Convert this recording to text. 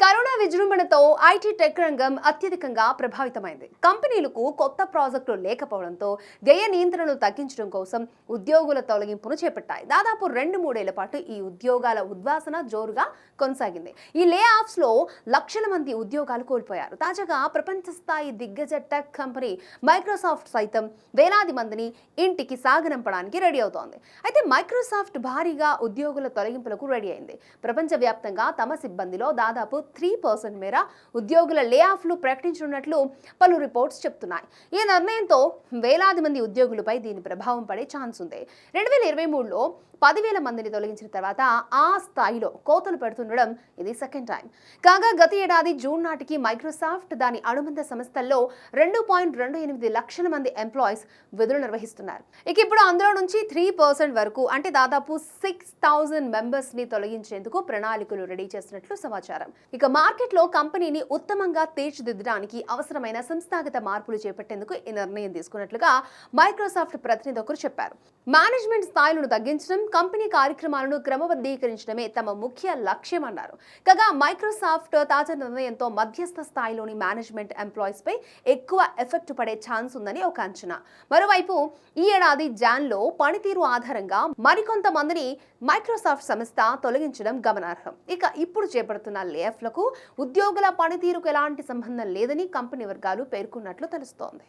Corona విజృంభణతో IT tech రంగం అత్యధికంగా ప్రభావితమైంది. కంపెనీలకు కొత్త ప్రాజెక్టులు లేకపోవడంతో వ్యయ నియంత్రణలు తగ్గించడం కోసం ఉద్యోగుల తొలగింపును చేపట్టాయి. దాదాపు 2-3 ఏళ్ల పాటు ఈ ఉద్యోగాల ఉద్వాసన జోరుగా కొనసాగింది. ఈ లే ఆఫ్స్ లో లక్షల మంది ఉద్యోగాలు కోల్పోయారు. తాజాగా ప్రపంచ స్థాయి దిగ్గజ టెక్ కంపెనీ మైక్రోసాఫ్ట్ సైతం వేలాది మందిని ఇంటికి సాగనంపడానికి రెడీ అవుతోంది. అయితే మైక్రోసాఫ్ట్ భారీగా ఉద్యోగుల తొలగింపులకు రెడీ అయింది. ప్రపంచవ్యాప్తంగా తమ సిబ్బందిలో దాదాపు 3% మేర ఉద్యోగుల లే ఆఫ్లు ప్రకటించనున్నట్లు పలు రిపోర్ట్స్ చెప్తున్నాయి. ఈ నిర్ణయంతో వేలాది మంది ఉద్యోగులపై దీని ప్రభావం పడే ఛాన్స్ ఉంది. 2023లో 10,000 మందిని తొలగించిన తర్వాత ఆ స్థాయిలో కోతలు పెడుతుండడం ఇది సెకండ్ టైం. కాగా గత ఏడాది జూన్ నాటికి మైక్రోసాఫ్ట్ దాని అనుబంధ సంస్థల్లో 2.28 లక్షల మంది ఎంప్లాయీస్ విధులు నిర్వహిస్తున్నారు. ఇక ఇప్పుడు అందులో నుంచి 3% వరకు అంటే దాదాపు 6,000 మెంబర్స్ ని తొలగించేందుకు ప్రణాళికలు రెడీ చేసినట్లు సమాచారం. ఇక మార్కెట్లో కంపెనీని ఉత్తమంగా తీర్చిదిద్దడానికి అవసరమైన సంస్థాగత మార్పులు చేపట్టేందుకు ఈ నిర్ణయం తీసుకున్నట్లుగా మైక్రోసాఫ్ట్ ప్రతినిధి ఒకరు చెప్పారు. మేనేజ్మెంట్ స్థాయిలను తగ్గించడం, కంపెనీ కార్యక్రమాలను క్రమబద్ధీకరించడమే తమ ముఖ్య లక్ష్యమన్నారు. కాగా మైక్రోసాఫ్ట్ తాజా నిర్ణయంతో మధ్యస్థ స్థాయిలోని మేనేజ్మెంట్ ఎంప్లాయీస్ పై ఎక్కువ ఎఫెక్ట్ పడే ఛాన్స్ ఉందని ఒక అంచనా. మరోవైపు ఈ ఏడాది జాన్లో పనితీరు ఆధారంగా మరికొంతమందిని మైక్రోసాఫ్ట్ సంస్థ తొలగించడం గమనార్హం. ఇక ఇప్పుడు చేపడుతున్న లేఆఫ్లకు ఉద్యోగుల పనితీరుకు ఎలాంటి సంబంధం లేదని కంపెనీ వర్గాలు పేర్కొన్నట్లు తెలుస్తోంది.